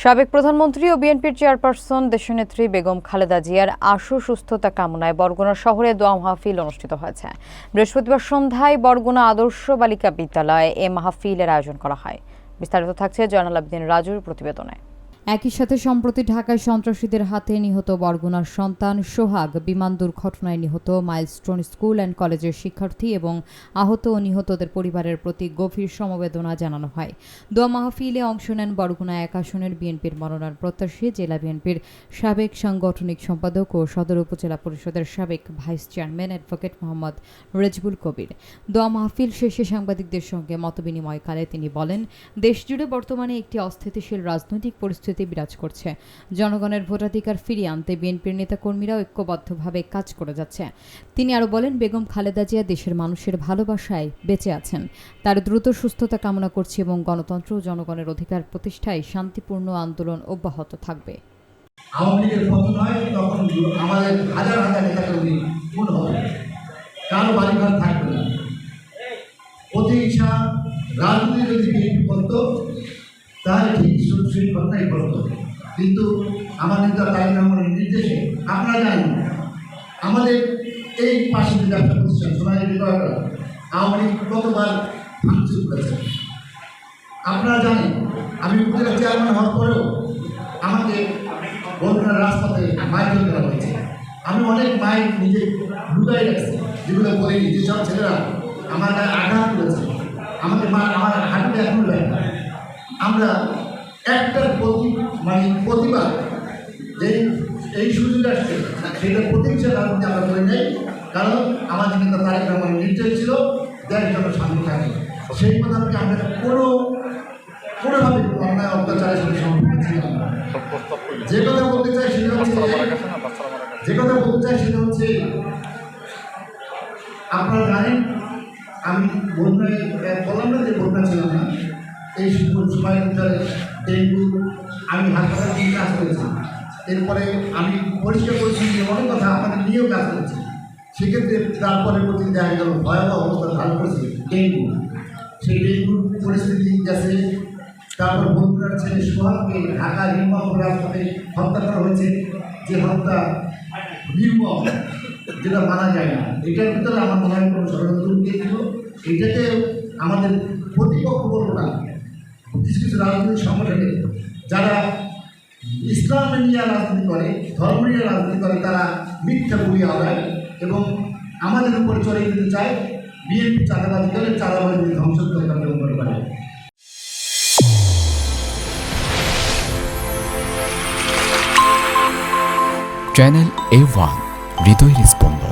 সাবেক প্রধানমন্ত্রী ও বিএনপির চেয়ারপারসন দেশনেত্রী বেগম খালেদা জিয়ার আশু সুস্থতা কামনায় বরগুনা শহরে দোয়া মাহফিল অনুষ্ঠিত হয়েছে। বৃহস্পতিবার সন্ধ্যায় বরগুনা আদর্শ বালিকা বিদ্যালয়ে এ মাহফিলের আয়োজন করা হয়। বিস্তারিত থাকছে জয়নাল আবেদিন রাজুর প্রতিবেদনে। একই সাথে সম্প্রতি ঢাকায় সন্ত্রাসীদের হাতে নিহত বরগুনার সন্তান সোহাগ বিমান দুর্ঘটনায় নিহত মাইলস্টোন স্কুল অ্যান্ড কলেজের শিক্ষার্থী এবং আহত ও নিহতদের পরিবারের প্রতি গভীর সমবেদনা জানানো হয়। দোয়া মাহফিলে অংশ নেন বরগুনা ১ আসনের বিএনপির মনোনয়ন প্রত্যাশী জেলা বিএনপির সাবেক সাংগঠনিক সম্পাদক ও সদর উপজেলা পরিষদের সাবেক vice chairman advocate Mohammad Rezbul কবির। দোয়া মাহফিল শেষে সাংবাদিকদের সঙ্গে মতবিনিময়কালে তিনি বলেন, দেশজুড়ে বর্তমানে একটি অস্থিতিশীল রাজনৈতিক পরিস্থিতি বিরাজ করছে। জনগণের ভোটাধিকার ফিরিয়ে আনতে বিএনপির নেতাকর্মীরা ঐক্যবদ্ধভাবে কাজ করে যাচ্ছে। তিনি আরও বলেন, বেগম খালেদা জিয়া দেশের মানুষের ভালোবাসায় বেঁচে আছেন। তার দ্রুত সুস্থতা কামনা করছি এবং গণতন্ত্র ও জনগণের অধিকার প্রতিষ্ঠায় শান্তিপূর্ণ আন্দোলন অব্যাহত থাকবে। আওয়ামী লীগের পতন হয় তখন আমাদের হাজার হাজার নেতাকর্মী খুন হবে, কারো বাড়িঘর থাকবে না। প্রতিহিংসা রাজনীতি যদি বিএনপি করত তাহলে ঠিক সেই ঘটনাই ঘটত, কিন্তু আমাদের তারেক রহমানের নির্দেশে আপনারা জানেন আমাদের এই পাশে যে ব্যবসা প্রতিষ্ঠান সোনালী বিভাগরা আওয়ামী লীগ কতবার ভাঙচুর করেছে আপনারা জানেন। আমি উপজেলা চেয়ারম্যান হওয়ার পরেও আমাকে বরগুনার রাজপথে মাইক করা হয়েছে। আমি অনেক মাইক নিজে ঢুকাই রাখছি, যেগুলো বলিনি, যেসব ছেলেরা আমার গায়ে আঘাত করেছে, আমাকে আমার হাঁটুতে এখন দেয় না। আমরা একটার প্রতিবাদ যে এই সুযোগ আসছে সেটা প্রতিষ্ঠা রাজনীতি আমরা করে নেই, কারণ আমাদের নেতা তারেক রহমানের নির্দেশ ছিল দেশের জন্য শান্তি থাকে। সেই মোতাবেক আমরা কোনোভাবে অন্যায় অত্যাচারের সাথে সম্পর্ক ছিলাম না। যে কথা বলতে চাই সেটা হচ্ছে আপনারা জানেন আমি বন্যায় বললাম না যে বন্যা ছিলাম না। এই সময়ের ভিতরে ডেঙ্গু আমি হাসপাতালে নিয়ে কাজ করেছি, এরপরে আমি পরিষ্কার পরিচ্ছন্ন অনেক কথা আপনাদের নিয়েও কাজ করেছি। সেক্ষেত্রে তারপরে প্রতি দেখা গেল ভয়াবহ অবস্থা ধারণ করেছে ডেঙ্গু। সেই ডেঙ্গুর পরিস্থিতি গেছে। তারপর বন্ধুরার ছেলে সোহাগকে ঢাকা নির্মম রাজপথে হত্যা করা হয়েছে, যে হত্যা নির্মম, যেটা মানা যায় না। এটার ভিতরে আমার মনে হয় কোনো ষড়যন্ত্র ছিল। এটাকে আমাদের প্রতিপক্ষ বলবো না, কিছু কিছু রাজনৈতিক সংগঠনে যারা ইসলাম নিয়ে রাজনীতি করে, ধর্ম নিয়ে রাজনীতি করে, তারা মিথ্যা বলি আদায় এবং আমাদের উপরে চলে দিতে চায়। বিএনপি চাঁদাবাদী করে চাঁদাবাদী ধ্বংস করে পারে। চ্যানেল A1 হৃদয়ের স্পন্দন।